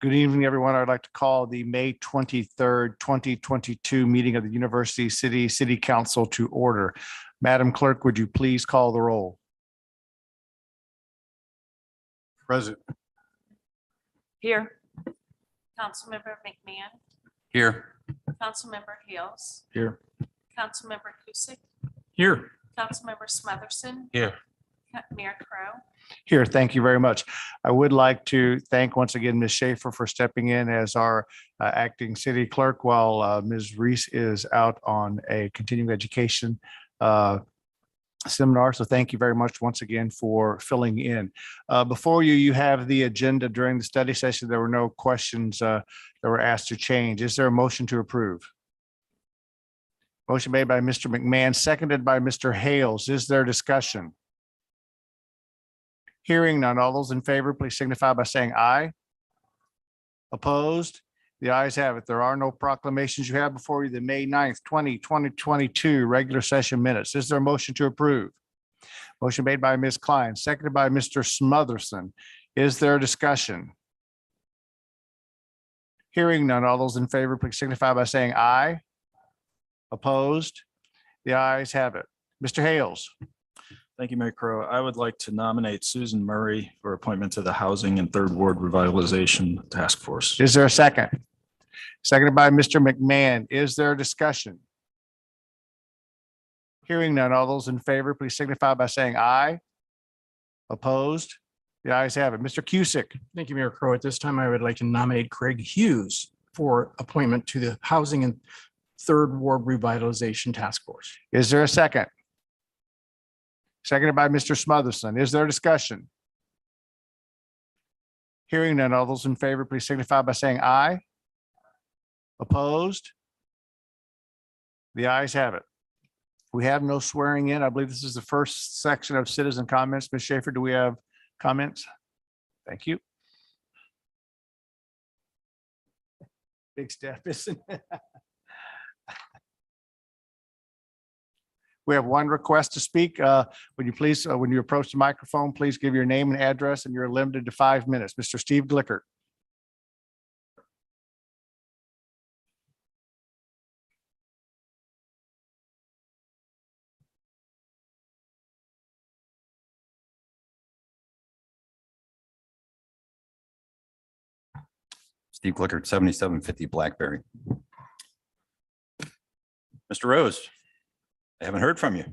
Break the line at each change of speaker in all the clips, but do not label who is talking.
Good evening, everyone. I'd like to call the May 23rd, 2022 meeting of the University City Council to order. Madam Clerk, would you please call the roll?
Present.
Here. Councilmember McMahon,
Here.
Councilmember Hales,
Here.
Councilmember Kusick,
Here.
Councilmember Smotherson,
Here.
Mayor Crowe.
Here, thank you very much. I would like to thank once again Ms. Schaefer for stepping in as our acting city clerk while Ms. Reese is out on a continuing education seminar. So thank you very much once again for filling in. Before you have the agenda. During the study session. There were no questions that were asked to change. Is there a motion to approve? Motion made by Mr. McMahon, seconded by Mr. Hales. Is there discussion? Hearing none. All those in favor, please signify by saying aye. Opposed? The ayes have it. There are no proclamations. You have before you the May 9th, 2022 regular session minutes. Is there a motion to approve? Motion made by Ms. Klein, seconded by Mr. Smotherson. Is there discussion? Hearing none. All those in favor, please signify by saying aye. Opposed? The ayes have it. Mr. Hales.
Thank you, Mayor Crowe. I would like to nominate Susan Murray for appointment to the Housing and Third Ward Revitalization Task Force.
Is there a second? Seconded by Mr. McMahon. Is there a discussion? Hearing none. All those in favor, please signify by saying aye. Opposed? The ayes have it. Mr. Kusick.
Thank you, Mayor Crowe. At this time, I would like to nominate Craig Hughes for appointment to the Housing and Third Ward Revitalization Task Force.
Is there a second? Seconded by Mr. Smotherson. Is there discussion? Hearing none. All those in favor, please signify by saying aye. Opposed? The ayes have it. We have no swearing in. I believe this is the first section of citizen comments. Ms. Schaefer, do we have comments? Thank you. Big step, isn't it? We have one request to speak. Would you please, when you approach the microphone, please give your name and address, and you're limited to 5 minutes. Mr. Steve Glickert.
Steve Glickert, 7750 Blackberry. Mr. Rose, I haven't heard from you.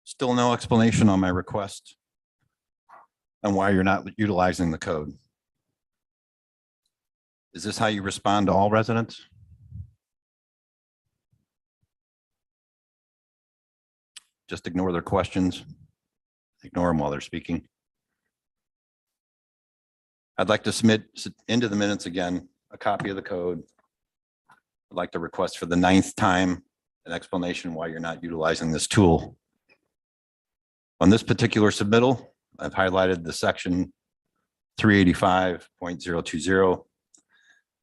Still no explanation on my request and why you're not utilizing the code. Is this how you respond to all residents? Just ignore their questions, ignore them while they're speaking. I'd like to submit into the minutes again a copy of the code. I'd like to request for the 9th time an explanation why you're not utilizing this tool. On this particular submittal, I've highlighted the section 385.020.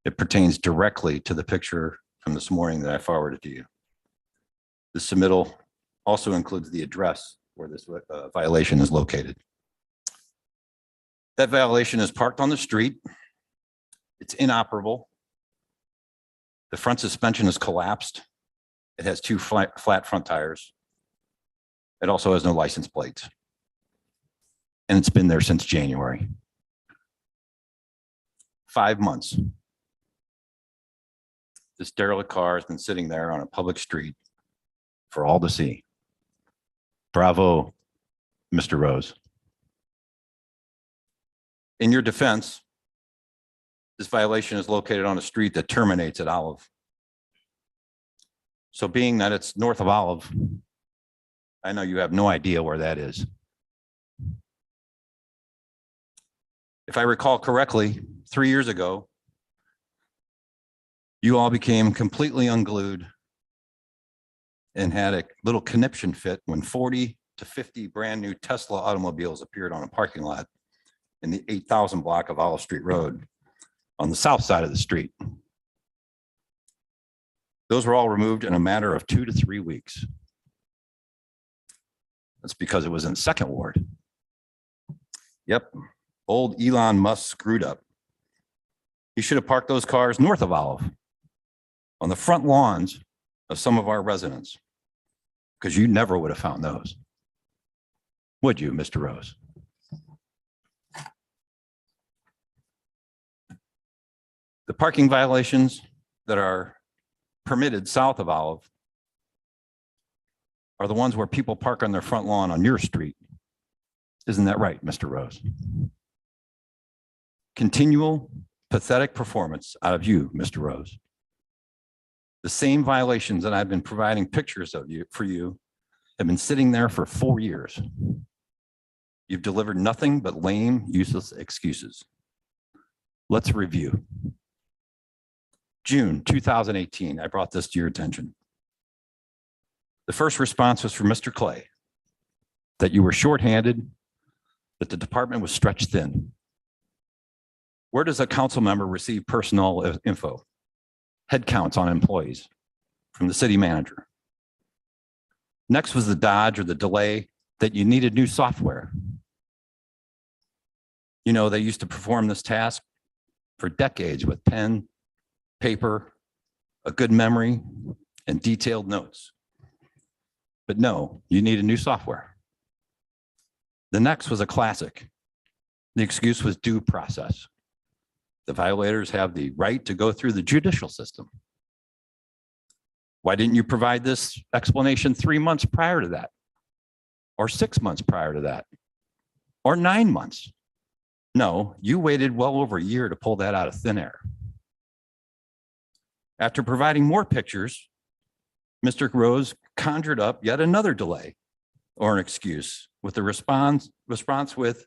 It pertains directly to the picture from this morning that I forwarded to you. The submittal also includes the address where this violation is located. That violation is parked on the street. It's inoperable. The front suspension is collapsed. It has 2 flat front tires. It also has no license plates. And it's been there since January. 5 months. This derelict car has been sitting there on a public street for all to see. Bravo, Mr. Rose. In your defense, this violation is located on a street that terminates at Olive. So being that it's north of Olive, I know you have no idea where that is. If I recall correctly, 3 years ago, you all became completely unglued and had a little conniption fit when 40 to 50 brand new Tesla automobiles appeared on a parking lot in the 8,000 block of Olive Street Road on the south side of the street. Those were all removed in a matter of 2 to 3 weeks. That's because it was in 2nd Ward. Yep, Old Elon Musk screwed up. He should have parked those cars north of Olive on the front lawns of some of our residents, because you never would have found those. Would you, Mr. Rose? The parking violations that are permitted south of Olive are the ones where people park on their front lawn on your street. Isn't that right, Mr. Rose? Continual pathetic performance out of you, Mr. Rose. The same violations that I've been providing pictures of you for you have been sitting there for 4 years. You've delivered nothing but lame, useless excuses. Let's review. June 2018, I brought this to your attention. The first response was from Mr. Clay, that you were shorthanded, that the department was stretched thin. Where does a council member receive personnel info? Head counts on employees from the city manager. Next was the dodge or the delay that you needed new software. You know, they used to perform this task for decades with pen, paper, a good memory, and detailed notes. But no, you needed new software. The next was a classic. The excuse was due process. The violators have the right to go through the judicial system. Why didn't you provide this explanation 3 months prior to that? Or 6 months prior to that? Or 9 months? No, you waited well over a year to pull that out of thin air. After providing more pictures, Mr. Rose conjured up yet another delay or an excuse with the response with,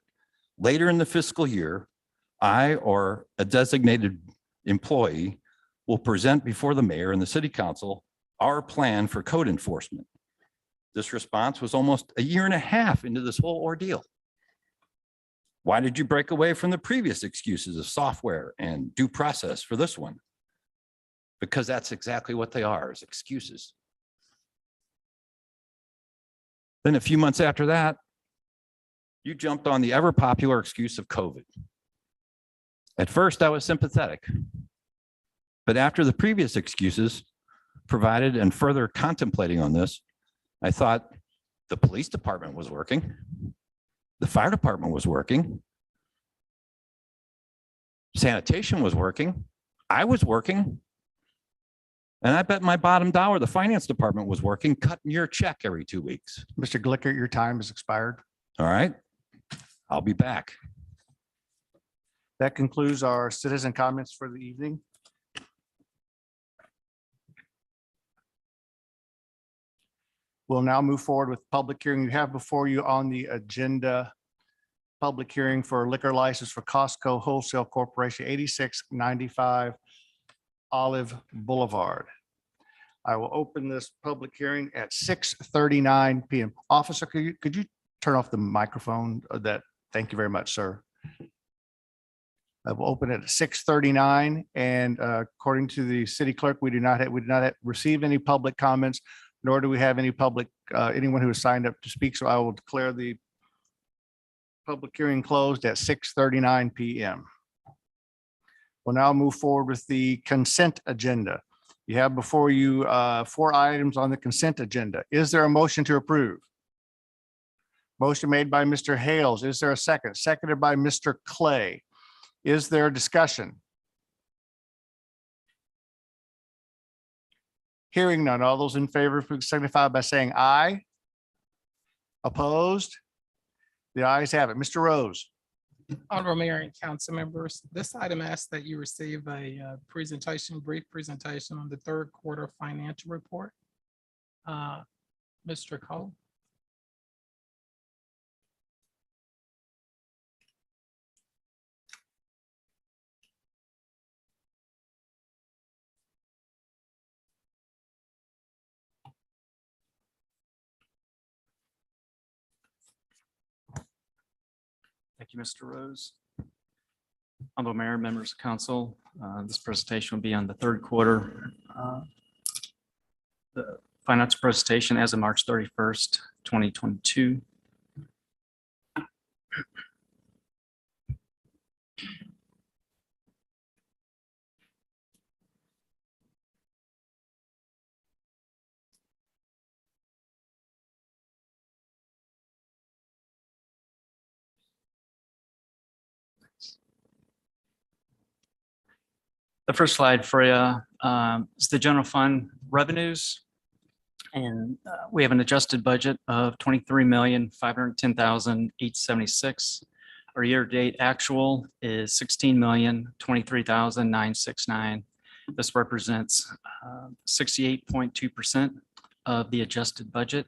later in the fiscal year, I or a designated employee will present before the mayor and the city council our plan for code enforcement. This response was almost a year and a half into this whole ordeal. Why did you break away from the previous excuses of software and due process for this one? Because that's exactly what they are, is excuses. Then a few months after that, you jumped on the ever popular excuse of COVID. At first, I was sympathetic, but after the previous excuses provided and further contemplating on this, I thought the police department was working, the fire department was working, sanitation was working, I was working, and I bet my bottom dollar the finance department was working, cutting your check every 2 weeks.
Mr. Glicker, your time has expired.
All right, I'll be back.
That concludes our citizen comments for the evening. We'll now move forward with public hearing. You have before you on the agenda, public hearing for liquor license for Costco Wholesale Corporation, 8695 Olive Boulevard. I will open this public hearing at 6:39 PM. Officer, could you turn off the microphone of that? Thank you very much, sir. I will open it at 6:39, and according to the city clerk, we did not receive any public comments, nor do we have any public, anyone who has signed up to speak. So I will declare the public hearing closed at 6:39 PM. We'll now move forward with the consent agenda. You have before you 4 items on the consent agenda. Is there a motion to approve? Motion made by Mr. Hales. Is there a second? Seconded by Mr. Clay. Is there a discussion? Hearing none. All those in favor, please signify by saying aye. Opposed? The ayes have it. Mr. Rose.
Honorable Mayor and council members, this item asks that you receive a brief presentation on the third quarter financial report. Mr. Cole.
Thank you, Mr. Rose. Honorable Mayor, members of council, this presentation will be on the third quarter. The financial presentation as of March 31st, 2022. The first slide for you is the general fund revenues. And we have an adjusted budget of 23,510,876. Our year-to-date actual is 16,023,969. This represents 68.2% of the adjusted budget.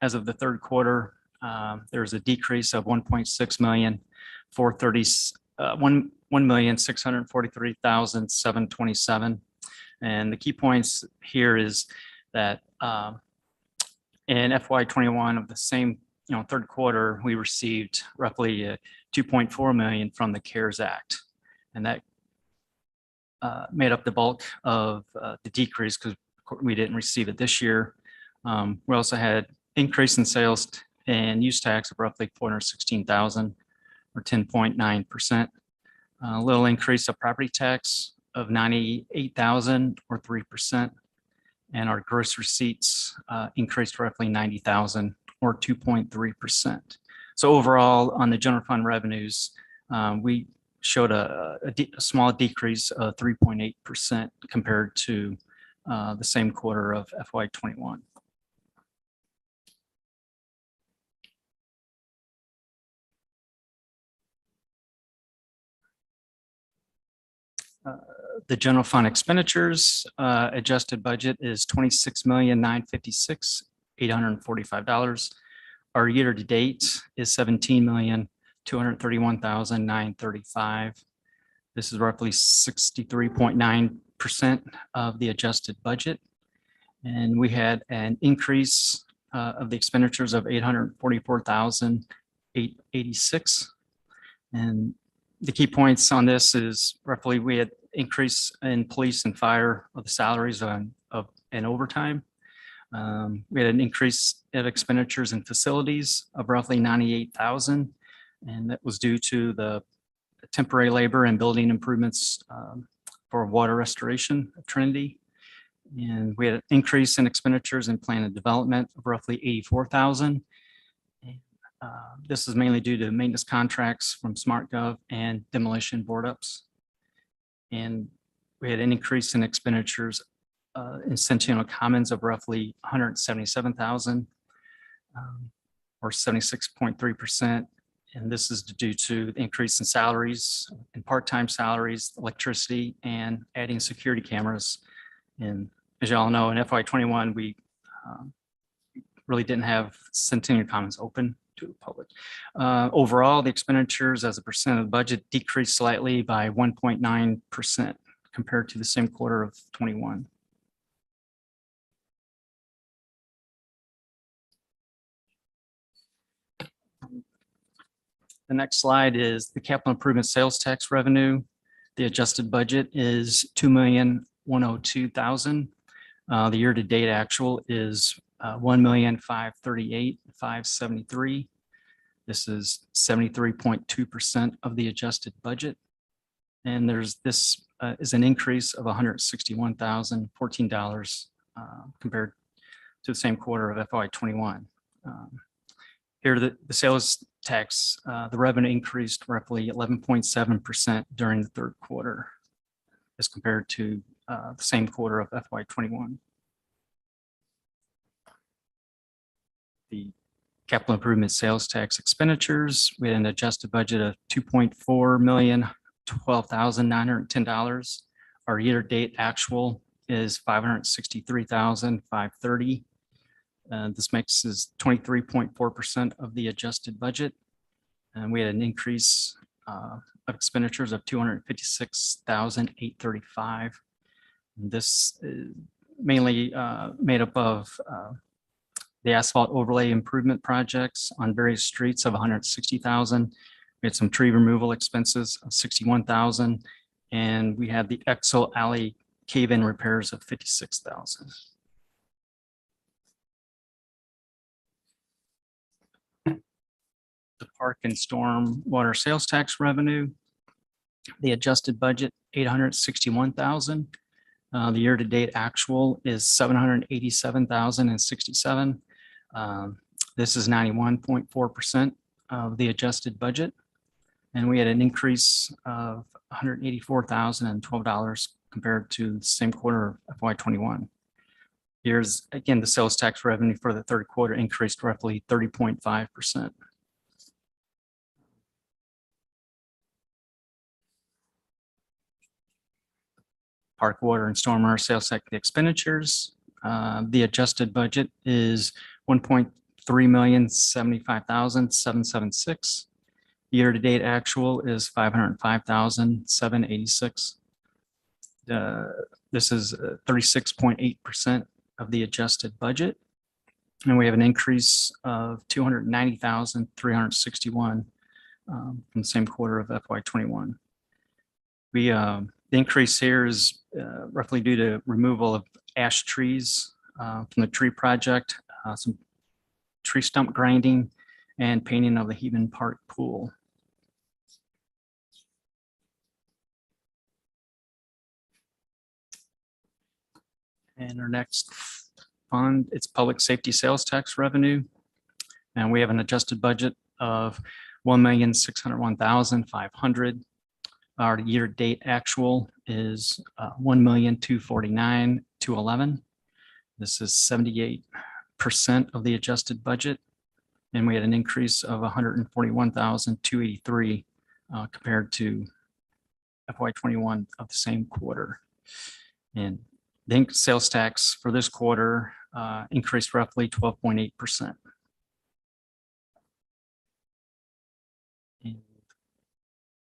As of the third quarter, there's a decrease of 1.6 million, 1,643,727. And the key points here is that in FY21 of the same third quarter, we received roughly 2.4 million from the CARES Act. And that made up the bulk of the decrease because we didn't receive it this year. We also had increase in sales and use tax of roughly 416,000 or 10.9%. A little increase of property tax of 98,000 or 3%. And our gross receipts increased roughly 90,000 or 2.3%. So overall, on the general fund revenues, we showed a small decrease of 3.8% compared to the same quarter of FY21. The general fund expenditures adjusted budget is $26,956,845. Our year to date is $17,231,935. This is roughly 63.9% of the adjusted budget. And we had an increase of the expenditures of $844,886. And the key points on this is roughly we had increase in police and fire of the salaries and overtime. We had an increase of expenditures in facilities of roughly 98,000. And that was due to the temporary labor and building improvements for water restoration at Trinity. And we had an increase in expenditures in plan and development of roughly 84,000. This is mainly due to maintenance contracts from SmartGov and demolition board ups. And we had an increase in expenditures in Centennial Commons of roughly 177,000 or 76.3%. And this is due to the increase in salaries and part-time salaries, electricity, and adding security cameras. And as you all know, in FY21, we really didn't have Centennial Commons open to the public. Overall, the expenditures as a percent of the budget decreased slightly by 1.9% compared to the same quarter of 21. The next slide is the capital improvement sales tax revenue. The adjusted budget is $2,102,000. The year-to-date actual is $1,538,573. This is 73.2% of the adjusted budget. And this is an increase of $161,014 compared to the same quarter of FY21. Here, the sales tax, the revenue increased roughly 11.7% during the third quarter as compared to the same quarter of FY21. The capital improvement sales tax expenditures, we had an adjusted budget of $2.4,012,910. Our year-to-date actual is $563,530. This makes is 23.4% of the adjusted budget. And we had an increase of expenditures of $256,835. This is mainly made up of the asphalt overlay improvement projects on various streets of 160,000. We had some tree removal expenses of 61,000, and we had the Exel Alley cave-in repairs of 56,000. The park and storm water sales tax revenue, the adjusted budget, 861,000. The year-to-date actual is 787,067. This is 91.4% of the adjusted budget. And we had an increase of $184,012 compared to the same quarter of FY21. Here's, again, the sales tax revenue for the third quarter increased roughly 30.5%. Park water and stormwater sales tax expenditures. The adjusted budget is $1,375,776. Year-to-date actual is $505,786. This is 36.8% of the adjusted budget. And we have an increase of $290,361 from the same quarter of FY21. The increase here is roughly due to removal of ash trees from the tree project, some tree stump grinding, and painting of the Heaton Park pool. And our next fund, it's public safety sales tax revenue. And we have an adjusted budget of $1,601,500. Our year-to-date actual is $1,249,211. This is 78% of the adjusted budget. And we had an increase of $141,283 compared to FY21 of the same quarter. And the sales tax for this quarter increased roughly 12.8%.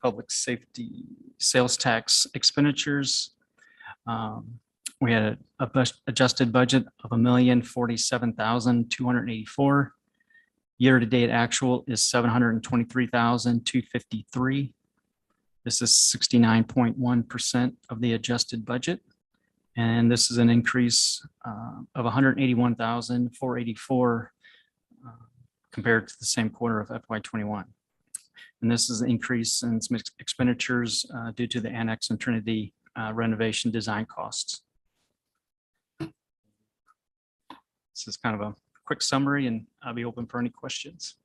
Public safety sales tax expenditures. We had a adjusted budget of $1,047,284. Year-to-date actual is $723,253. This is 69.1% of the adjusted budget. And this is an increase of $181,484 compared to the same quarter of FY21. And this is an increase in some expenditures due to the Annex and Trinity renovation design costs. This is kind of a quick summary, and I'll be open for any questions.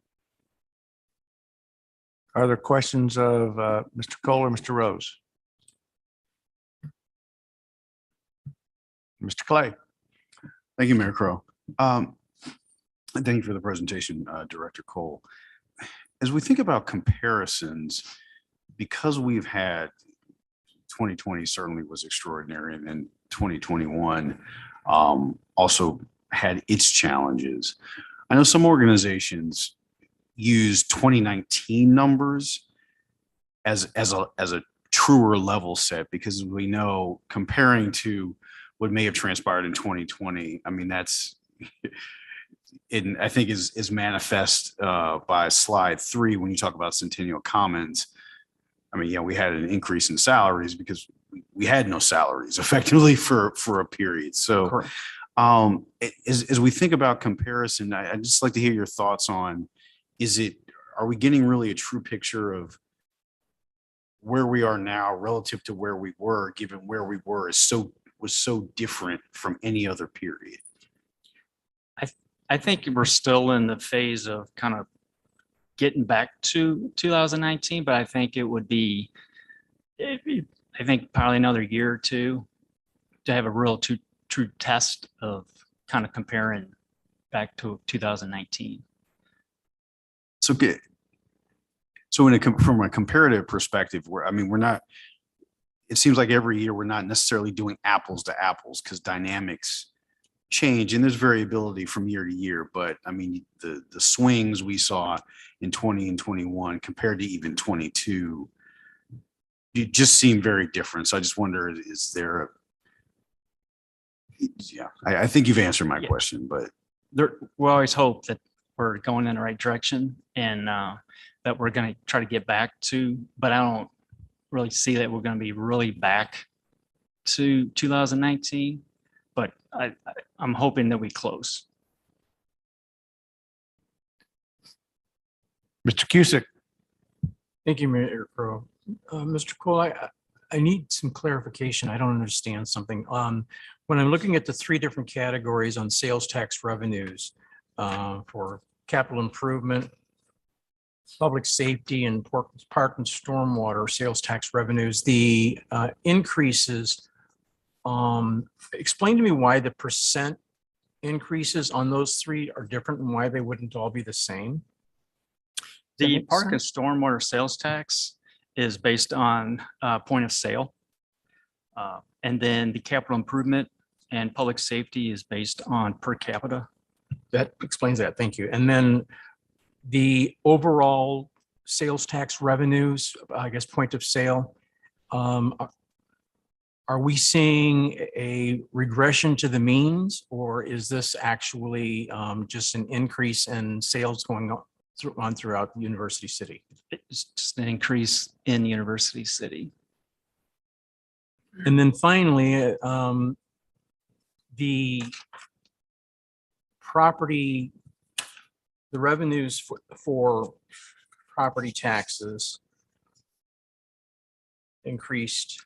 Are there questions of Mr. Cole or Mr. Rose? Mr. Clay?
Thank you, Mayor Crowe. And thank you for the presentation, Director Cole. As we think about comparisons, because we've had 2020 certainly was extraordinary, and then 2021 also had its challenges. I know some organizations use 2019 numbers as a truer level set, because we know comparing to what may have transpired in 2020, I mean, that's I think is manifest by slide 3 when you talk about Centennial Commons. I mean, yeah, we had an increase in salaries because we had no salaries effectively for a period. So as we think about comparison, I'd just like to hear your thoughts on, are we getting really a true picture of where we are now relative to where we were, given where we were was so different from any other period?
I think we're still in the phase of kind of getting back to 2019, but I think it would be, I think probably another year or two to have a real true test of kind of comparing back to 2019.
So from a comparative perspective, it seems like every year we're not necessarily doing apples to apples because dynamics change and there's variability from year to year. But I mean, the swings we saw in 20 and 21 compared to even 22, you just seem very different. So I just wonder, I think you've answered my question, but
we always hope that we're going in the right direction and that we're going to try to get back to, but I don't really see that we're going to be really back to 2019, but I'm hoping that we close.
Mr. Cusick?
Thank you, Mayor Crowe. Mr. Cole, I need some clarification. I don't understand something. When I'm looking at the 3 different categories on sales tax revenues for capital improvement, public safety and park and stormwater sales tax revenues, the increases, explain to me why the percent increases on those three are different and why they wouldn't all be the same? Does that
The
make
park and
sense?
stormwater sales tax is based on point of sale. And then the capital improvement and public safety is based on per capita.
That explains that. Thank you. And then the overall sales tax revenues, I guess, point of sale. Are we seeing a regression to the means, or is this actually just an increase in sales going on throughout the University City?
It's just an increase in University City.
And then finally, the property, the revenues for property taxes increased.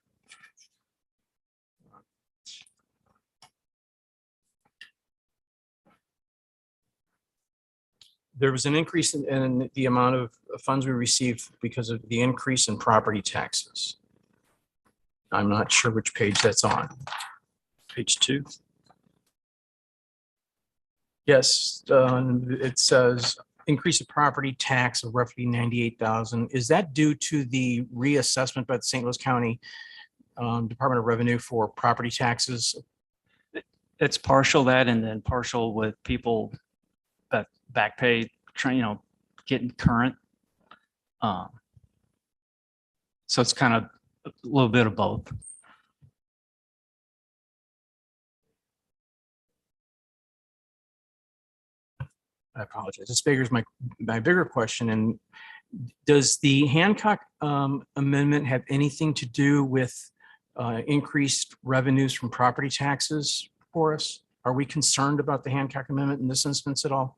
There was an increase in the amount of funds we received because of the increase in property taxes. I'm not sure which page that's on.
Page 2.
Yes, it says increase of property tax of roughly 98,000. Is that due to the reassessment by the St. Louis County Department of Revenue for property taxes?
It's partial that, and then partial with people that back pay, getting current. So it's kind of a little bit of both.
I apologize. This beggars my bigger question. And does the Hancock amendment have anything to do with increased revenues from property taxes for us? Are we concerned about the Hancock amendment in this instance at all?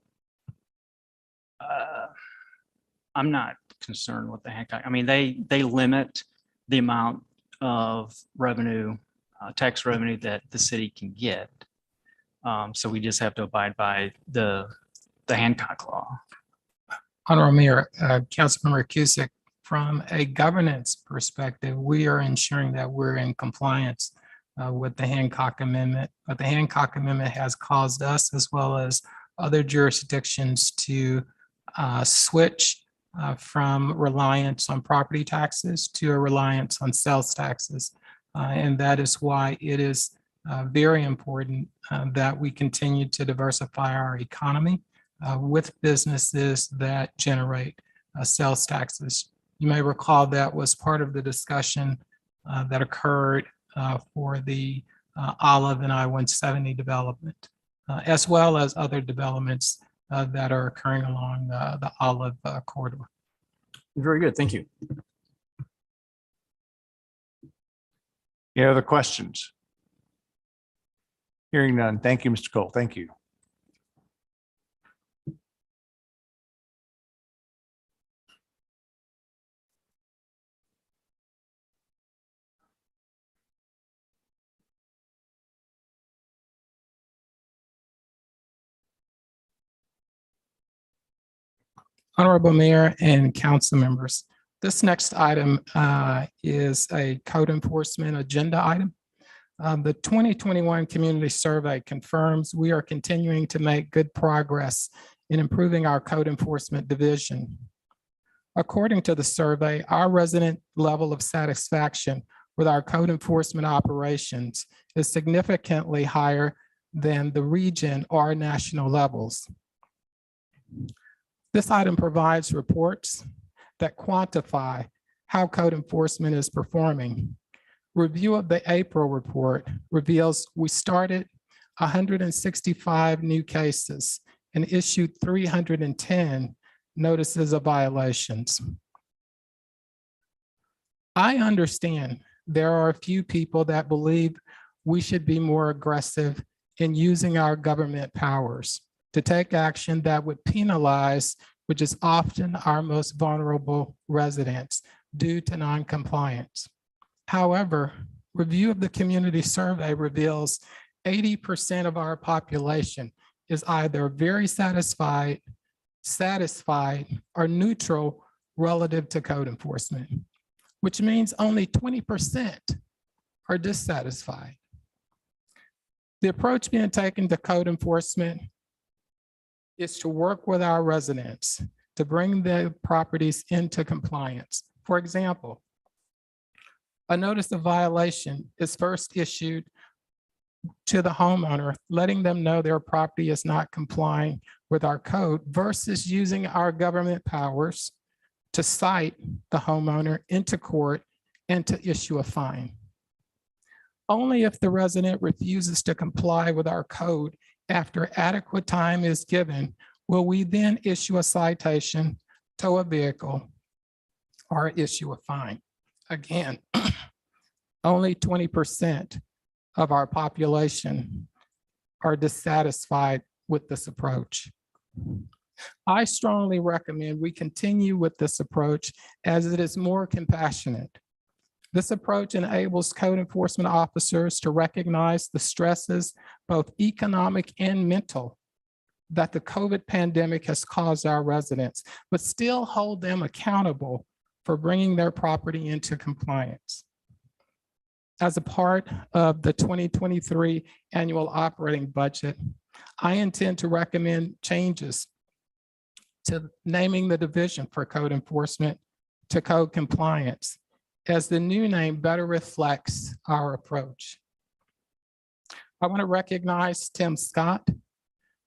I'm not concerned with the Hancock. I mean, they limit the amount of revenue, tax revenue that the city can get. So we just have to abide by the Hancock law.
Honorable Mayor, Councilmember Cusick, from a governance perspective, we are ensuring that we're in compliance with the Hancock Amendment. But the Hancock Amendment has caused us, as well as other jurisdictions, to switch from reliance on property taxes to a reliance on sales taxes. And that is why it is very important that we continue to diversify our economy with businesses that generate sales taxes. You may recall that was part of the discussion that occurred for the Olive and I-170 development, as well as other developments that are occurring along the Olive corridor.
Very good. Thank you.
Any other questions? Hearing none. Thank you, Mr. Cole. Thank you.
Honorable Mayor and council members, this next item is a code enforcement agenda item. The 2021 community survey confirms we are continuing to make good progress in improving our code enforcement division. According to the survey, our resident level of satisfaction with our code enforcement operations is significantly higher than the region or national levels. This item provides reports that quantify how code enforcement is performing. Review of the April report reveals we started 165 new cases and issued 310 notices of violations. I understand there are a few people that believe we should be more aggressive in using our government powers to take action that would penalize, which is often our most vulnerable residents due to non-compliance. However, review of the community survey reveals 80% of our population is either very satisfied, satisfied, or neutral relative to code enforcement, which means only 20% are dissatisfied. The approach being taken to code enforcement is to work with our residents to bring their properties into compliance. For example, a notice of violation is first issued to the homeowner, letting them know their property is not complying with our code versus using our government powers to cite the homeowner into court and to issue a fine. Only if the resident refuses to comply with our code after adequate time is given will we then issue a citation, tow a vehicle, or issue a fine. Again, only 20% of our population are dissatisfied with this approach. I strongly recommend we continue with this approach as it is more compassionate. This approach enables code enforcement officers to recognize the stresses, both economic and mental, that the COVID pandemic has caused our residents, but still hold them accountable for bringing their property into compliance. As a part of the 2023 annual operating budget, I intend to recommend changes to naming the division for code enforcement to code compliance, as the new name better reflects our approach. I want to recognize Tim Scott,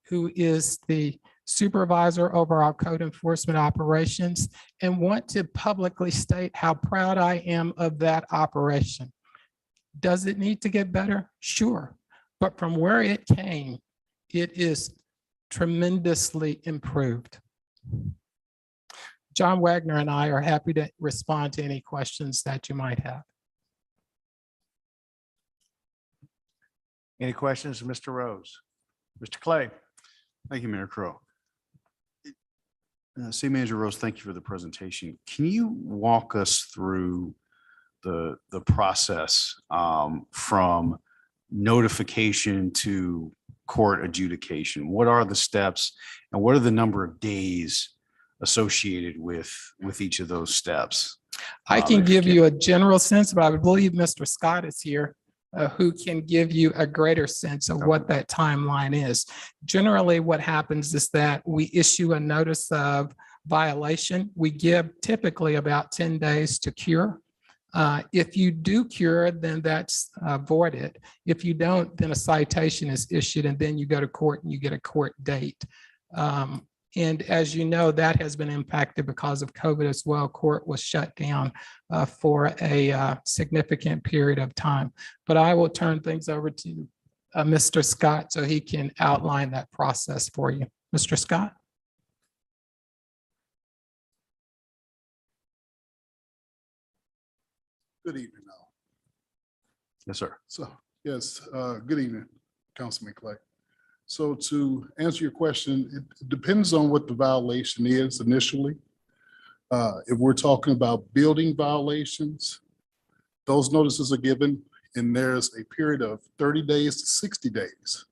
who is the supervisor over our code enforcement operations, and want to publicly state how proud I am of that operation. Does it need to get better? Sure. But from where it came, it is tremendously improved. John Wagner and I are happy to respond to any questions that you might have.
Any questions, Mr. Rose? Mr. Clay?
Thank you, Mayor Crowe. City Manager Rose, thank you for the presentation. Can you walk us through the process from notification to court adjudication? What are the steps and what are the number of days associated with each of those steps?
I can give you a general sense, but I believe Mr. Scott is here, who can give you a greater sense of what that timeline is. Generally, what happens is that we issue a notice of violation. We give typically about 10 days to cure. If you do cure, then that's voided. If you don't, then a citation is issued and then you go to court and you get a court date. And as you know, that has been impacted because of COVID as well. Court was shut down for a significant period of time. But I will turn things over to Mr. Scott so he can outline that process for you. Mr. Scott?
Good evening, all.
Yes, sir.
So, yes, good evening, Councilman Clay. So to answer your question, it depends on what the violation is initially. If we're talking about building violations, those notices are given and there's a period of 30 days to 60 days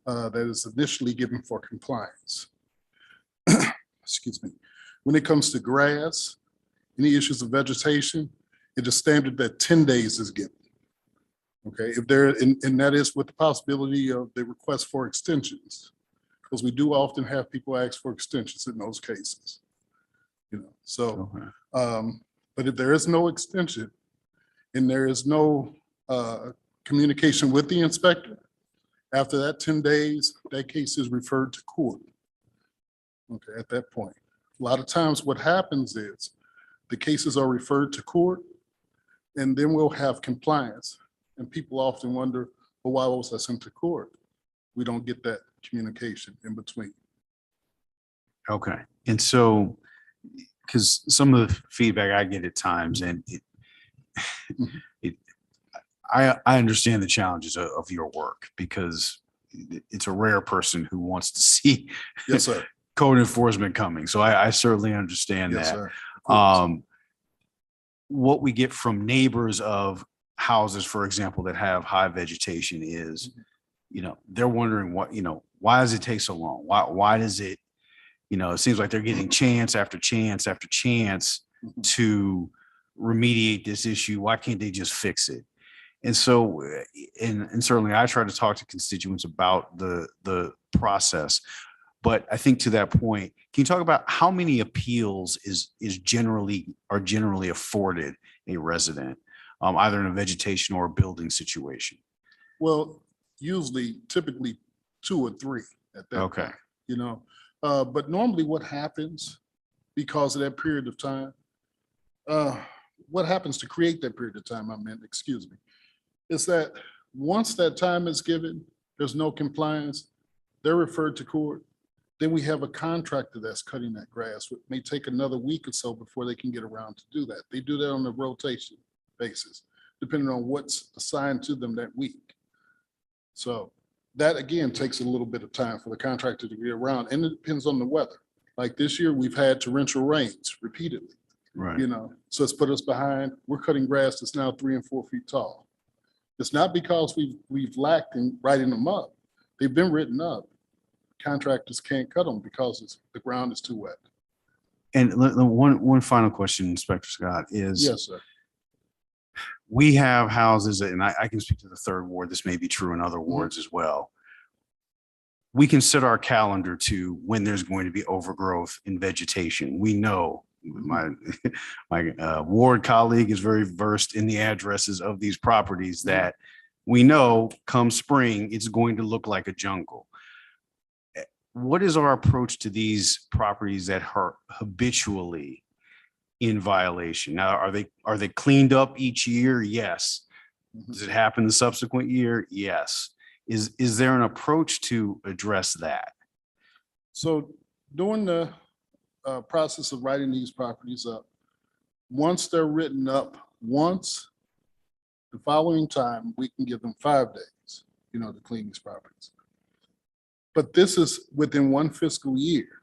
that is initially given for compliance. Excuse me. When it comes to grass, any issues of vegetation, it is standard that 10 days is given. Okay, if there, and that is with the possibility of the request for extensions, because we do often have people ask for extensions in those cases. You know, so, but if there is no extension and there is no communication with the inspector, after that 10 days, that case is referred to court. Okay, at that point. A lot of times what happens is the cases are referred to court and then we'll have compliance. And people often wonder, well, why was I sent to court? We don't get that communication in between.
Okay. And so, because some of the feedback I get at times, and I understand the challenges of your work because it's a rare person who wants to see
Yes, sir.
code enforcement coming. So I certainly understand
Yes,
that.
sir.
What we get from neighbors of houses, for example, that have high vegetation is, you know, they're wondering what, you know, why does it take so long? Why does it, You know, it seems like they're getting chance after chance after chance to remediate this issue. Why can't they just fix it? And so, and certainly I try to talk to constituents about the process. But I think to that point, can you talk about how many appeals are generally afforded a resident, either in a vegetation or a building situation?
Well, usually, typically 2 or 3 at that
Okay.
point, you know. But normally what happens because of that period of time, what happens to create that period of time, excuse me, is that once that time is given, there's no compliance, they're referred to court. Then we have a contractor that's cutting that grass. It may take another week or so before they can get around to do that. They do that on a rotation basis, depending on what's assigned to them that week. So that again takes a little bit of time for the contractor to get around, and it depends on the weather. Like this year, we've had torrential rains repeatedly,
Right.
you know, so it's put us behind. We're cutting grass that's now 3 and 4 feet tall. It's not because we've lacked in writing them up. They've been written up. Contractors can't cut them because the ground is too wet.
And one final question, Inspector Scott, is
Yes, sir.
we have houses, and I can speak to the 3rd ward. This may be true in other wards as well. We can set our calendar to when there's going to be overgrowth in vegetation. We know my ward colleague is very versed in the addresses of these properties that we know come spring, it's going to look like a jungle. What is our approach to these properties that are habitually in violation? Now, are they cleaned up each year? Yes. Does it happen the subsequent year? Yes. Is there an approach to address that?
So during the process of writing these properties up, once they're written up once, the following time, we can give them 5 days, you know, to clean these properties. But this is within 1 fiscal year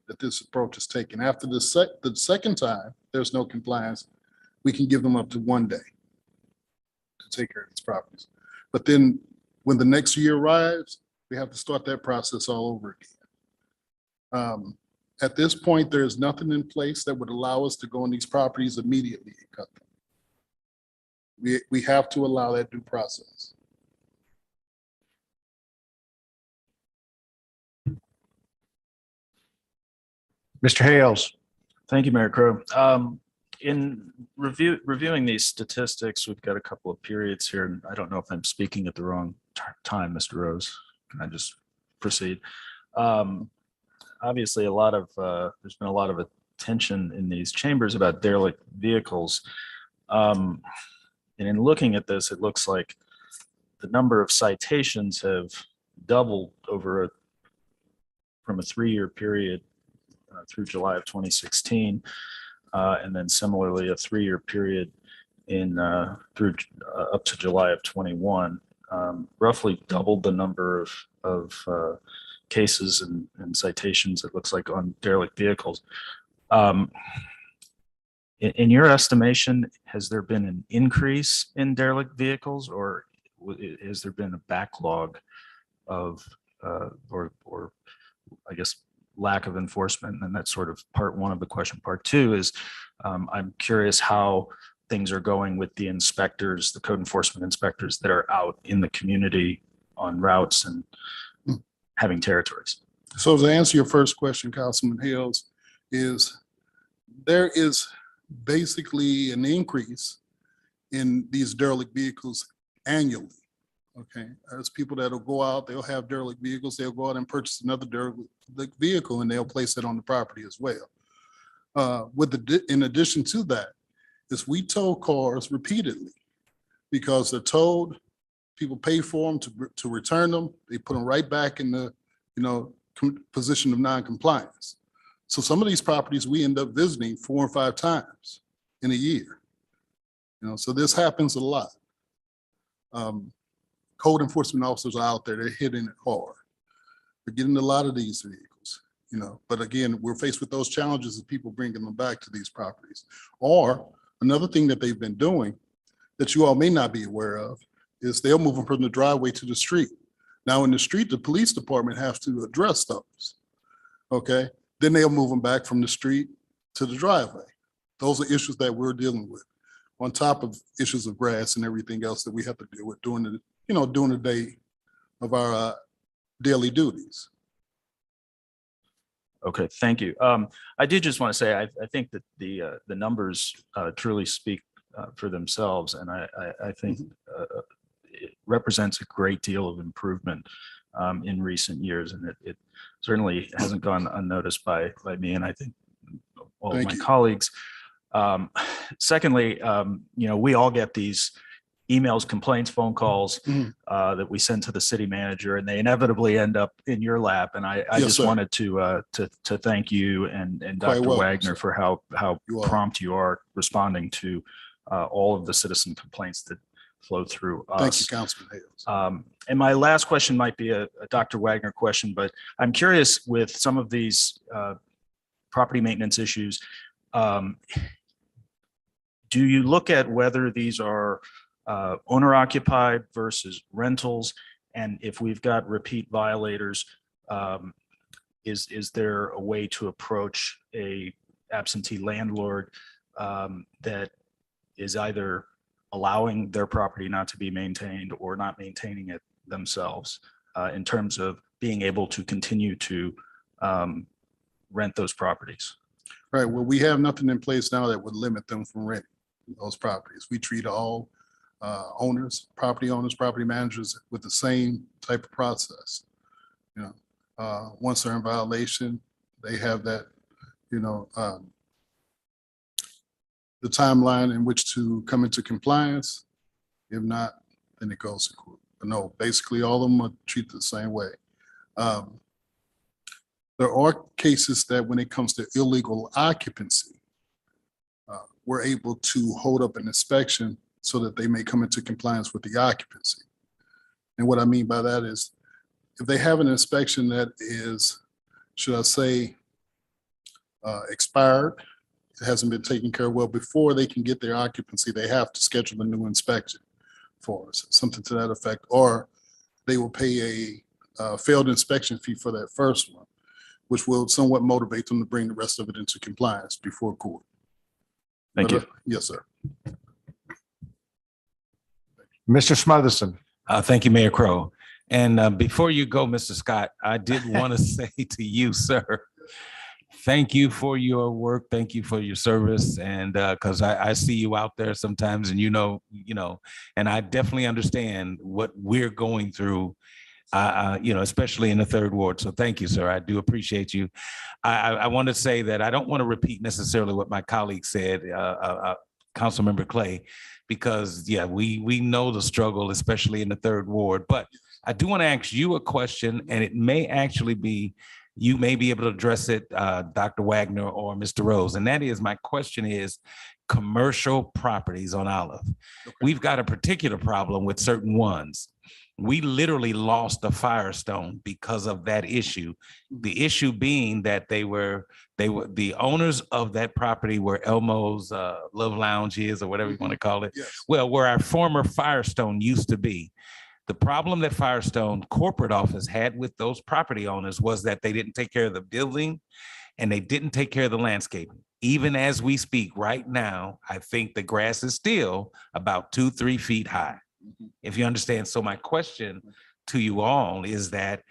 that this approach is taken. After the second time, there's no compliance, we can give them up to 1 day to take care of these properties. But then when the next year arrives, we have to start that process all over again. At this point, there's nothing in place that would allow us to go on these properties immediately and cut them. We have to allow that due process.
Mr. Hales.
Thank you, Mayor Crowe. In reviewing these statistics, we've got a couple of periods here, and I don't know if I'm speaking at the wrong time, Mr. Rose. Can I just proceed? Obviously, there's been a lot of attention in these chambers about derelict vehicles. And in looking at this, it looks like the number of citations have doubled from a 3-year period through July of 2016, and then similarly a 3-year period through up to July of 21. Roughly doubled the number of cases and citations, it looks like, on derelict vehicles. In your estimation, has there been an increase in derelict vehicles, or has there been a backlog of or I guess lack of enforcement? And that's sort of part 1 of the question. Part 2 is I'm curious how things are going with the inspectors, the code enforcement inspectors that are out in the community on routes and having territories.
So to answer your first question, Councilman Hales, there is basically an increase in these derelict vehicles annually. Okay, there's people that'll go out, they'll have derelict vehicles, they'll go out and purchase another derelict vehicle and they'll place it on the property as well. In addition to that, is we tow cars repeatedly because they're towed, people pay for them to return them, they put them right back in the position of non-compliance. So some of these properties we end up visiting 4 or 5 times in a year. So this happens a lot. Code enforcement officers are out there, they're hitting it hard. They're getting a lot of these vehicles, but again, we're faced with those challenges of people bringing them back to these properties. Or another thing that they've been doing that you all may not be aware of is they'll move them from the driveway to the street. Now in the street, the police department has to address those. Okay, then they'll move them back from the street to the driveway. Those are issues that we're dealing with, on top of issues of grass and everything else that we have to deal with during the, during the day of our daily duties.
Okay, thank you. I did just want to say, I think that the numbers truly speak for themselves, and I think it represents a great deal of improvement in recent years, and it certainly hasn't gone unnoticed by me, and I think all of
Thank
my
you.
colleagues. Secondly, we all get these emails, complaints, phone calls
Mhm.
that we send to the city manager, and they inevitably end up in your lap. And I
Yes,
just
sir.
wanted to thank you and
Quite
Dr.
welcome,
Wagner
sir.
for how
You are.
prompt you are responding to all of the citizen complaints that flow through us.
Thank you, Councilman Hales.
And my last question might be a Dr. Wagner question, but I'm curious with some of these property maintenance issues. Do you look at whether these are owner occupied versus rentals? And if we've got repeat violators, is there a way to approach a absentee landlord that is either allowing their property not to be maintained or not maintaining it themselves in terms of being able to continue to rent those properties?
Right, well, we have nothing in place now that would limit them from renting those properties. We treat all owners, property managers with the same type of process. Once they're in violation, they have that, the timeline in which to come into compliance. If not, then it goes to court. But no, basically all of them are treated the same way. There are cases that when it comes to illegal occupancy, we're able to hold up an inspection so that they may come into compliance with the occupancy. And what I mean by that is if they have an inspection that is, should I say, expired, it hasn't been taken care of, well, before they can get their occupancy, they have to schedule a new inspection for us, something to that effect, or they will pay a failed inspection fee for that first one, which will somewhat motivate them to bring the rest of it into compliance before court.
Thank
But,
you.
Yes, sir.
Mr. Smotherson.
Thank you, Mayor Crowe. And before you go, Mr. Scott, I did want to say to you, sir, thank you for your work. Thank you for your service. And because I see you out there sometimes and and I definitely understand what we're going through, especially in the third ward. So thank you, sir. I do appreciate you. I want to say that I don't want to repeat necessarily what my colleague said, Councilmember Clay, because we know the struggle, especially in the third ward. But I do want to ask you a question, and it may actually be, you may be able to address it, Dr. Wagner or Mr. Rose. And that is, my question is, commercial properties on Olive.
Okay.
We've got a particular problem with certain ones. We literally lost a Firestone because of that issue. The issue being that they were the owners of that property were Elmo's Love Lounge is, or whatever you want to call it.
Yes.
Well, where our former Firestone used to be. The problem that Firestone corporate office had with those property owners was that they didn't take care of the building and they didn't take care of the landscaping. Even as we speak right now, I think the grass is still about 2-3 feet high. If you understand. So my question to you all is that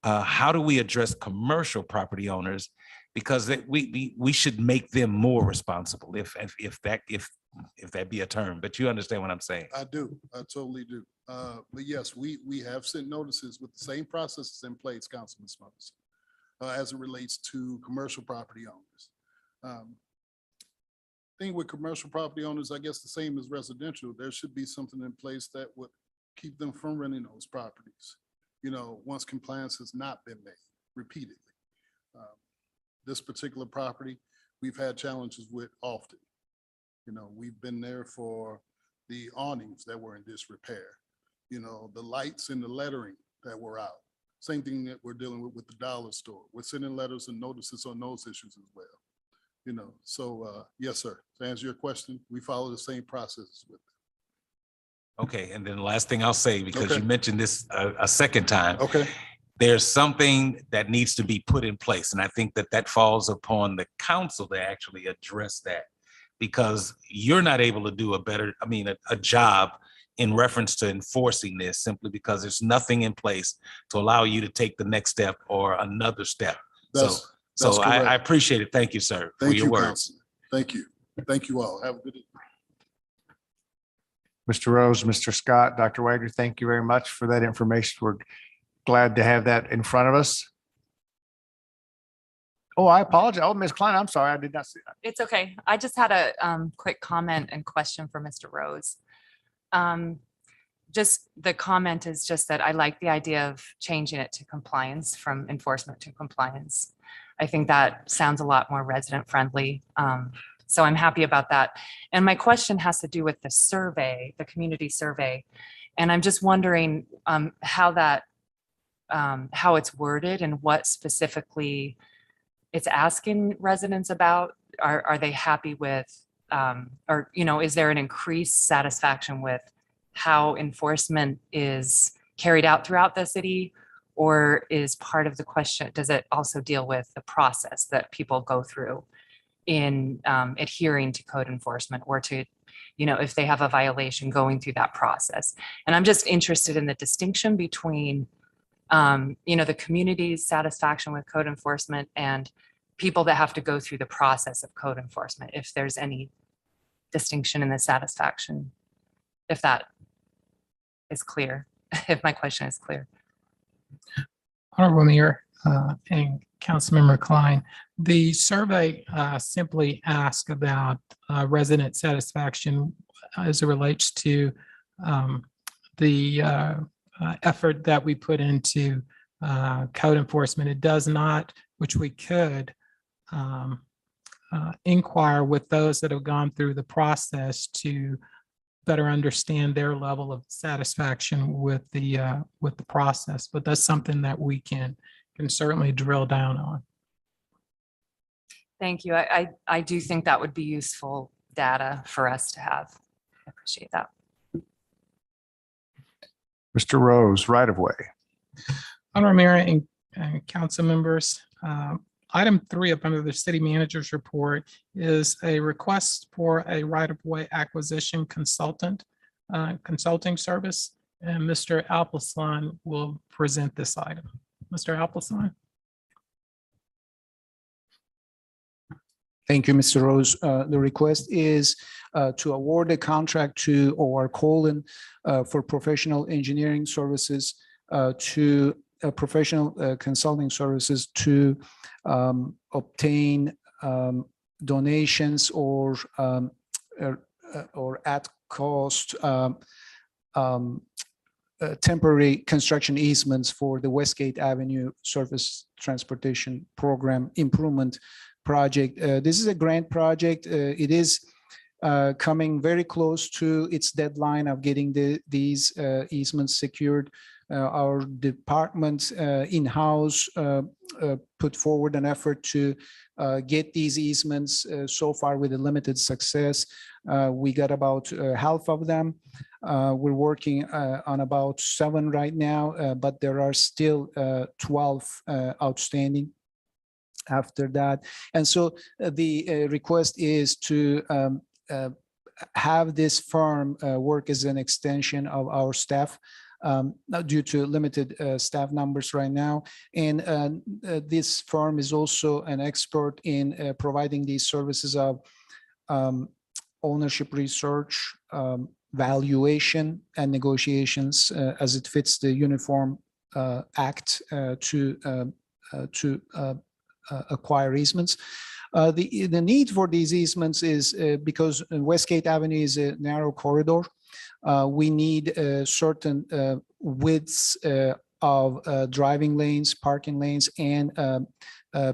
how do we address commercial property owners? Because we should make them more responsible, if that be a term, but you understand what I'm saying.
I do. I totally do. But yes, we have sent notices with the same processes in place, Councilman Smuggers, as it relates to commercial property owners. Thing with commercial property owners, I guess the same as residential, there should be something in place that would keep them from renting those properties, once compliance has not been made repeatedly. This particular property, we've had challenges with often. We've been there for the awnings that were in disrepair, the lights and the lettering that were out. Same thing that we're dealing with the dollar store. We're sending letters and notices on those issues as well. So yes, sir. To answer your question, we follow the same processes with it.
Okay, and then the last thing I'll say, because
Okay.
you mentioned this a second time.
Okay.
there's something that needs to be put in place. And I think that that falls upon the council to actually address that, because you're not able to do a job in reference to enforcing this simply because there's nothing in place to allow you to take the next step or another step.
That's
So I
correct.
appreciate it. Thank you, sir, for
Thank
your
you,
words.
Councilman. Thank you. Thank you all. Have a good evening.
Mr. Rose, Mr. Scott, Dr. Wagner, thank you very much for that information. We're glad to have that in front of us. Oh, I apologize. Oh, Ms. Klein, I'm sorry. I did not see that.
It's okay. I just had a quick comment and question for Mr. Rose. Just the comment is just that I like the idea of changing it to compliance, from enforcement to compliance. I think that sounds a lot more resident friendly. So I'm happy about that. And my question has to do with the survey, the community survey. And I'm just wondering how it's worded and what specifically it's asking residents about. Are they happy with, or, is there an increased satisfaction with how enforcement is carried out throughout the city? Or is part of the question, does it also deal with the process that people go through in adhering to code enforcement, or to, if they have a violation, going through that process? And I'm just interested in the distinction between, the community's satisfaction with code enforcement and people that have to go through the process of code enforcement, if there's any distinction in the satisfaction, if that is clear, if my question is clear.
Honorable Mayor and Councilmember Klein, the survey simply asked about resident satisfaction as it relates to the effort that we put into code enforcement. It does not, which we could inquire with those that have gone through the process to better understand their level of satisfaction with the process. But that's something that we can certainly drill down on.
Thank you. I do think that would be useful data for us to have. I appreciate that.
Mr. Rose, right of way.
Honorable Mayor and council members, item 3 up under the city manager's report is a request for a right-of-way acquisition consulting service. And Mr. Alpeslan will present this item. Mr. Alpeslan.
Thank you, Mr. Rose. The request is to award a contract to OR Colon for professional engineering services to professional consulting services to obtain donations or at cost temporary construction easements for the Westgate Avenue Surface Transportation Program Improvement Project. This is a grant project. It is coming very close to its deadline of getting these easements secured. Our department in-house put forward an effort to get these easements so far with a limited success. We got about half of them. We're working on about 7 right now, but there are still 12 outstanding after that. And so the request is to have this firm work as an extension of our staff due to limited staff numbers right now. And this firm is also an expert in providing these services of ownership research, valuation, and negotiations as it fits the Uniform Act to acquire easements. The need for these easements is because Westgate Avenue is a narrow corridor. We need certain widths of driving lanes, parking lanes, and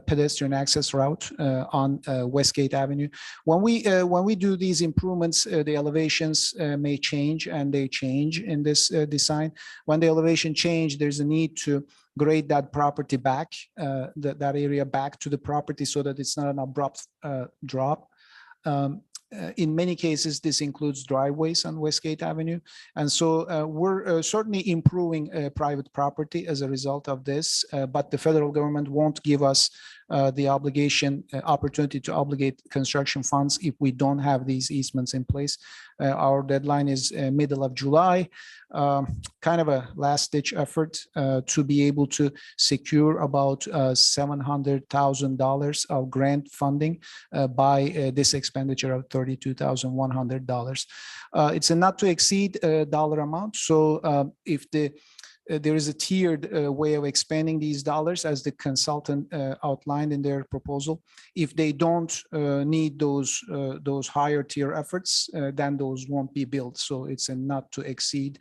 pedestrian access route on Westgate Avenue. When we do these improvements, the elevations may change, and they change in this design. When the elevation change, there's a need to grade that property back, that area back to the property so that it's not an abrupt drop. In many cases, this includes driveways on Westgate Avenue. And so we're certainly improving private property as a result of this, but the federal government won't give us the opportunity to obligate construction funds if we don't have these easements in place. Our deadline is middle of July, kind of a last ditch effort to be able to secure about $700,000 of grant funding by this expenditure of $32,100. It's a not to exceed dollar amount. So if there is a tiered way of expanding these dollars as the consultant outlined in their proposal. If they don't need those higher tier efforts, then those won't be built. So it's a not to exceed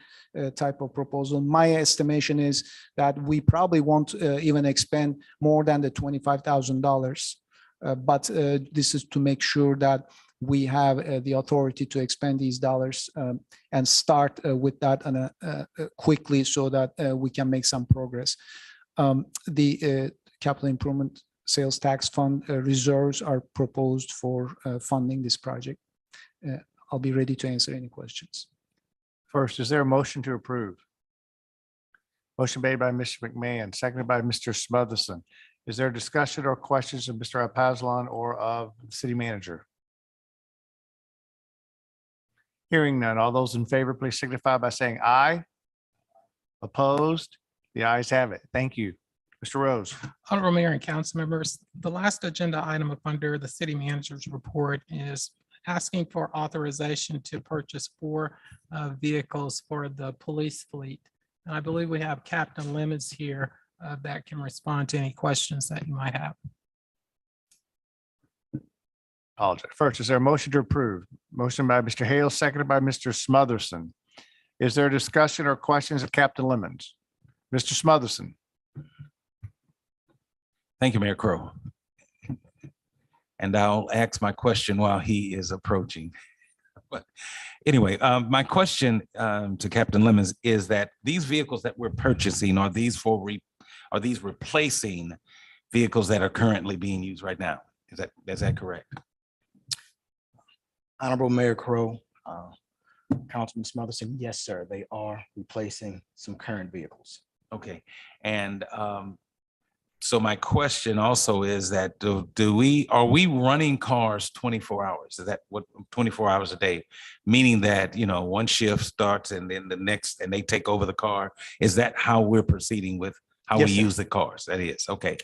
type of proposal. My estimation is that we probably won't even expend more than the $25,000. But this is to make sure that we have the authority to expend these dollars and start with that on quickly so that we can make some progress. The capital improvement sales tax fund reserves are proposed for funding this project. I'll be ready to answer any questions.
First, is there a motion to approve? Motion made by Mr. McMahon, seconded by Mr. Smotherson. Is there discussion or questions of Mr. Alpazlan or of the city manager? Hearing none, all those in favor, please signify by saying aye. Opposed? The ayes have it. Thank you. Mr. Rose.
Honorable Mayor and council members, the last agenda item up under the city manager's report is asking for authorization to purchase 4 vehicles for the police fleet. And I believe we have Captain Lemons here that can respond to any questions that you might have.
Apologize. First, is there a motion to approve? Motion by Mr. Hale, seconded by Mr. Smotherson. Is there discussion or questions of Captain Lemons? Mr. Smotherson.
Thank you, Mayor Crowe. And I'll ask my question while he is approaching. But anyway, my question to Captain Lemons is that these vehicles that we're purchasing, are these replacing vehicles that are currently being used right now? Is that correct?
Honorable Mayor Crowe, Councilman Smotherson, yes, sir, they are replacing some current vehicles.
Okay, and so my question also is that are we running cars 24 hours? Is that what 24 hours a day? Meaning that, one shift starts and then the next, and they take over the car. Is that how we're proceeding with how
Yes,
we
sir.
use the cars? That is, okay.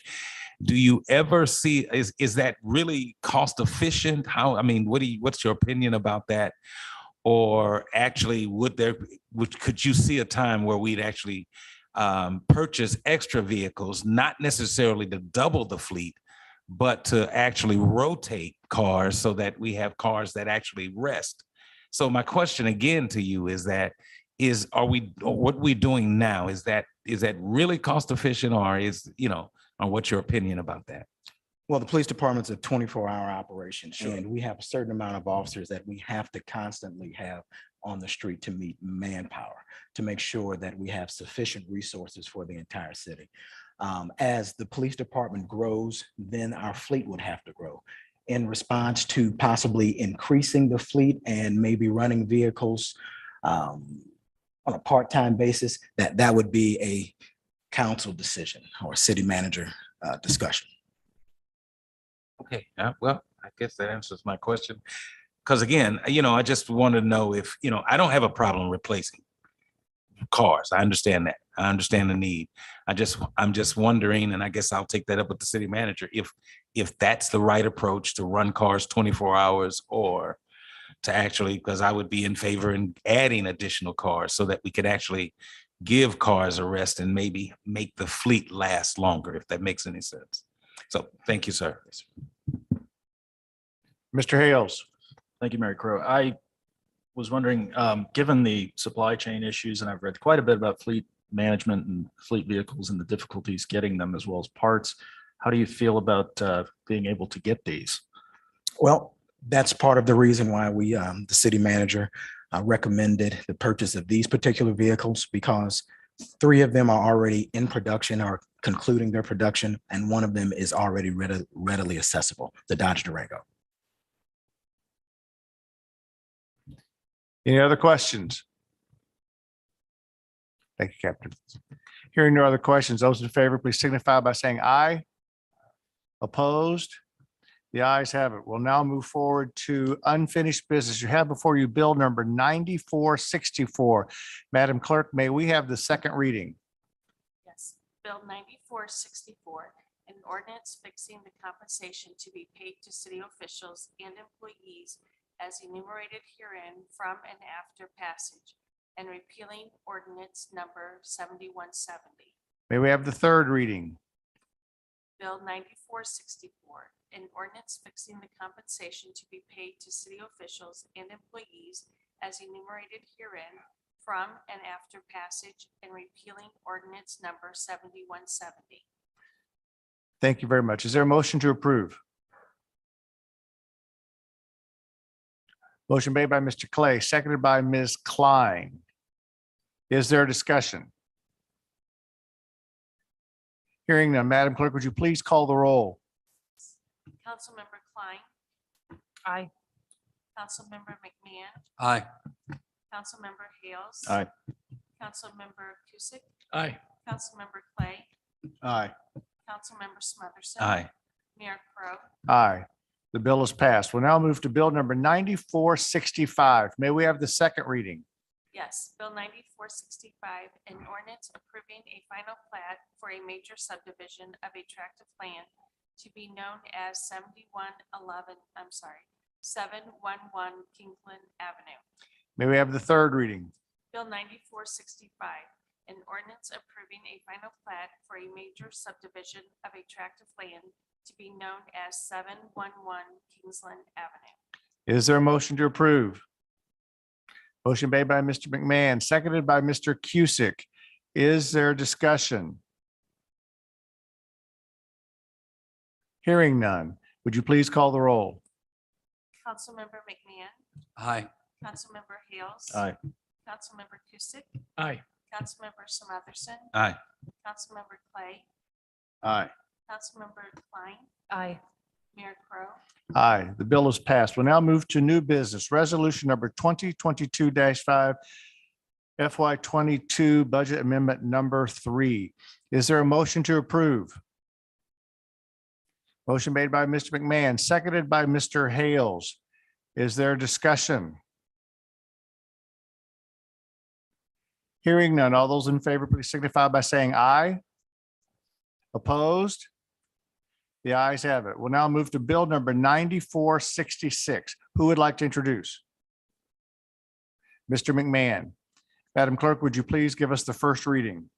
Do you ever see, is that really cost efficient? What's your opinion about that? Or actually, could you see a time where we'd actually purchase extra vehicles, not necessarily to double the fleet, but to actually rotate cars so that we have cars that actually rest? So my question again to you is what we're doing now, is that really cost efficient, or or what's your opinion about that?
Well, the police department's a 24-hour operation, and we have a certain amount of officers that we have to constantly have on the street to meet manpower, to make sure that we have sufficient resources for the entire city. As the police department grows, then our fleet would have to grow. In response to possibly increasing the fleet and maybe running vehicles on a part-time basis, that would be a council decision or city manager discussion.
Okay, well, I guess that answers my question. Because again, I just want to know if, I don't have a problem replacing cars. I understand that. I understand the need. I'm just wondering, and I guess I'll take that up with the city manager, if that's the right approach to run cars 24 hours, or to actually, because I would be in favor in adding additional cars so that we could actually give cars a rest and maybe make the fleet last longer, if that makes any sense. So thank you, sir.
Mr. Hales.
Thank you, Mayor Crowe. I was wondering, given the supply chain issues, and I've read quite a bit about fleet management and fleet vehicles and the difficulties getting them as well as parts, how do you feel about being able to get these?
Well, that's part of the reason why we, the city manager, recommended the purchase of these particular vehicles, because 3 of them are already in production or concluding their production, and 1 of them is already readily accessible, the Dodge Durango.
Any other questions? Thank you, Captain. Hearing no other questions, those in favor, please signify by saying aye. Opposed? The ayes have it. We'll now move forward to unfinished business. You have before you bill number 9464. Madam Clerk, may we have the second reading?
Yes, Bill 9464, an ordinance fixing the compensation to be paid to city officials and employees as enumerated herein from and after passage, and repealing ordinance number 7170.
May we have the third reading?
Bill 9464, an ordinance fixing the compensation to be paid to city officials and employees as enumerated herein from and after passage, and repealing ordinance number 7170.
Thank you very much. Is there a motion to approve? Motion made by Mr. Clay, seconded by Ms. Klein. Is there a discussion? Hearing none, Madam Clerk, would you please call the roll?
Councilmember Klein,
Aye.
Councilmember McMahon,
Aye.
Councilmember Hales.
Aye.
Councilmember Cusick,
Aye.
Councilmember Clay,
Aye.
Councilmember Smotherson.
Aye.
Mayor Crowe.
Aye. The bill is passed. We'll now move to bill number 9465. May we have the second reading?
Yes, Bill 9465, an ordinance approving a final plat for a major subdivision of a tract of land to be known as 711 Kingsland Avenue.
May we have the third reading?
Bill 9465, an ordinance approving a final plat for a major subdivision of a tract of land to be known as 711 Kingsland Avenue.
Is there a motion to approve? Motion made by Mr. McMahon, seconded by Mr. Cusick. Is there discussion? Hearing none. Would you please call the roll?
Councilmember McMahon,
Aye.
Councilmember Hales.
Aye.
Councilmember Cusick,
Aye.
Councilmember Smotherson.
Aye.
Councilmember Clay,
Aye.
Councilmember Klein,
Aye.
Mayor Crowe.
Aye, the bill is passed. We'll now move to new business, resolution number 2022-5, FY 22 budget amendment number 3. Is there a motion to approve? Motion made by Mr. McMahon, seconded by Mr. Hales. Is there discussion? Hearing none. All those in favor, please signify by saying aye. Opposed? The ayes have it. We'll now move to bill number 9466. Who would like to introduce? Mr. McMahon. Madam Clerk, would you please give us the first reading?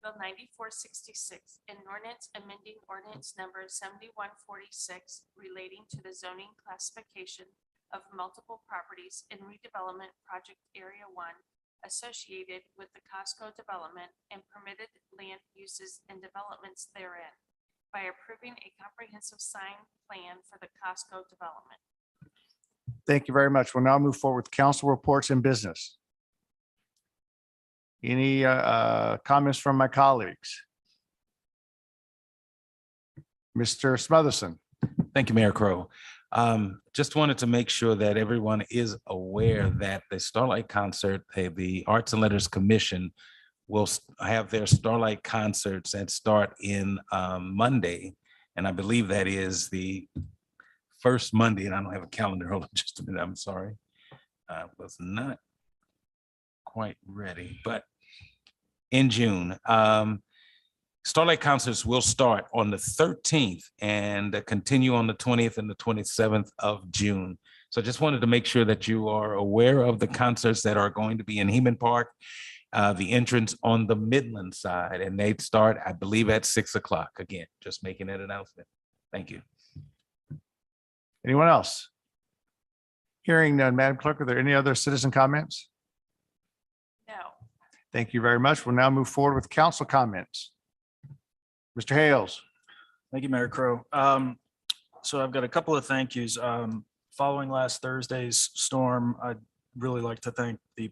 Bill 9466, an ordinance amending ordinance number 7146 relating to the zoning classification of multiple properties in redevelopment project area 1 associated with the Costco development and permitted land uses and developments therein by approving a comprehensive sign plan for the Costco development.
Thank you very much. We'll now move forward with council reports and business. Any comments from my colleagues? Mr. Smotherson.
Thank you, Mayor Crowe. Just wanted to make sure that everyone is aware that the Starlight Concert, the Arts and Letters Commission will have their Starlight concerts that start in Monday. And I believe that is the first Monday, and I don't have a calendar. Hold on just a minute. I'm sorry. I was not quite ready, but in June. Starlight concerts will start on the 13th and continue on the 20th and the 27th of June. So just wanted to make sure that you are aware of the concerts that are going to be in Heman Park, the entrance on the Midland side, and they start, I believe, at 6 o'clock. Again, just making that announcement. Thank you.
Anyone else? Hearing none, Madam Clerk, are there any other citizen comments?
No.
Thank you very much. We'll now move forward with council comments. Mr. Hales.
Thank you, Mayor Crowe. So I've got a couple of thank yous. Following last Thursday's storm, I'd really like to thank the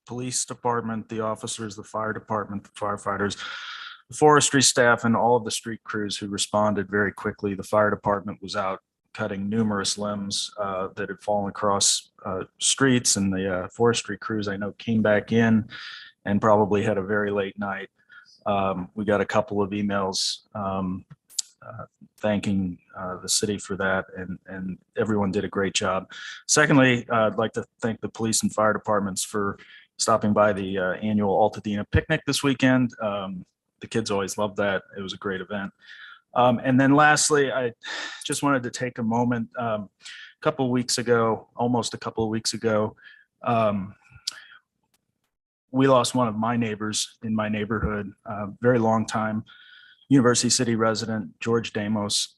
police department, the officers, the fire department, the firefighters, the forestry staff, and all of the street crews who responded very quickly. The fire department was out cutting numerous limbs that had fallen across streets, and the forestry crews I know came back in and probably had a very late night. We got a couple of emails thanking the city for that, and everyone did a great job. Secondly, I'd like to thank the police and fire departments for stopping by the annual Altadena picnic this weekend. The kids always love that. It was a great event. And then lastly, I just wanted to take a moment. A couple of weeks ago, almost a couple of weeks ago, we lost one of my neighbors in my neighborhood, very long time, University City resident, George Damos.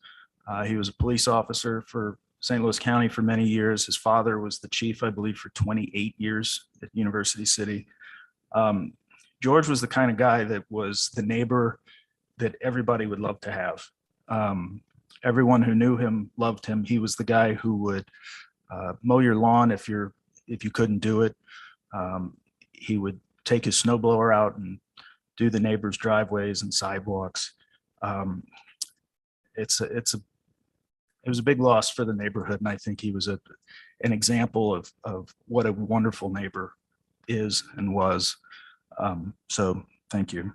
He was a police officer for St. Louis County for many years. His father was the chief, I believe, for 28 years at University City. George was the kind of guy that was the neighbor that everybody would love to have. Everyone who knew him loved him. He was the guy who would mow your lawn if you couldn't do it. He would take his snowblower out and do the neighbors' driveways and sidewalks. It was a big loss for the neighborhood, and I think he was an example of what a wonderful neighbor is and was. So thank you.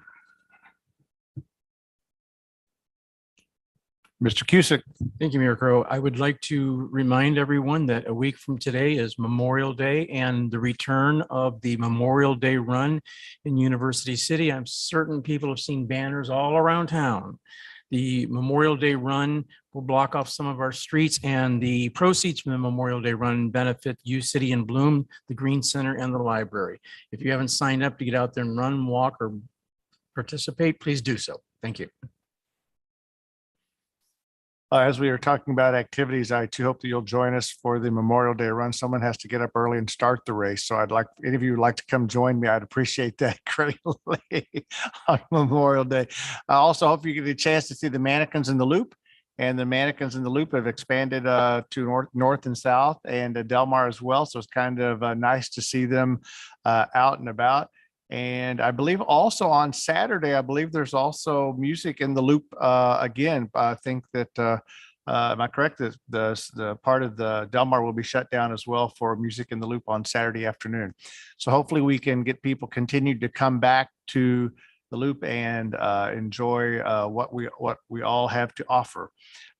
Mr. Cusick.
Thank you, Mayor Crowe. I would like to remind everyone that a week from today is Memorial Day and the return of the Memorial Day Run in University City. I'm certain people have seen banners all around town. The Memorial Day Run will block off some of our streets, and the proceeds from the Memorial Day Run benefit U City and Bloom, the Green Center, and the library. If you haven't signed up to get out there and run, walk, or participate, please do so. Thank you.
As we are talking about activities, I too hope that you'll join us for the Memorial Day Run. Someone has to get up early and start the race. So I'd like, any of you would like to come join me, I'd appreciate that greatly on Memorial Day. I also hope you get a chance to see the mannequins in the loop. And the mannequins in the loop have expanded to north and south, and Del Mar as well. So it's kind of nice to see them out and about. And I believe also on Saturday, I believe there's also music in the loop again. I think that, am I correct? That the part of the Del Mar will be shut down as well for music in the loop on Saturday afternoon. So hopefully we can get people continued to come back to the loop and enjoy what we all have to offer.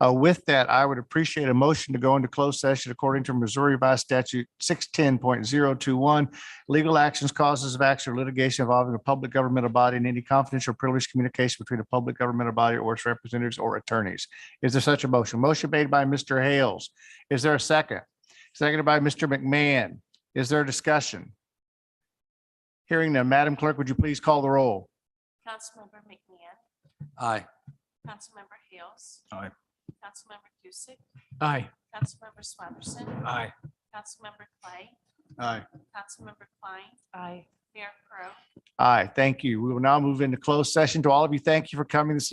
With that, I would appreciate a motion to go into closed session according to Missouri Revised Statute 610.021, legal actions, causes of action, or litigation involving a public governmental body and any confidential or privileged communication between a public governmental body or its representatives or attorneys. Is there such a motion? Motion made by Mr. Hales. Is there a second? Seconded by Mr. McMahon. Is there a discussion? Hearing none, Madam Clerk, would you please call the roll?
Councilmember McMahon,
Aye.
Councilmember Hales.
Aye.
Councilmember Cusick,
Aye.
Councilmember Swatherson,
Aye.
Councilmember Clay,
Aye.
Councilmember Klein,
Aye.
Mayor Crowe.
Aye, thank you. We will now move into closed session. To all of you, thank you for coming this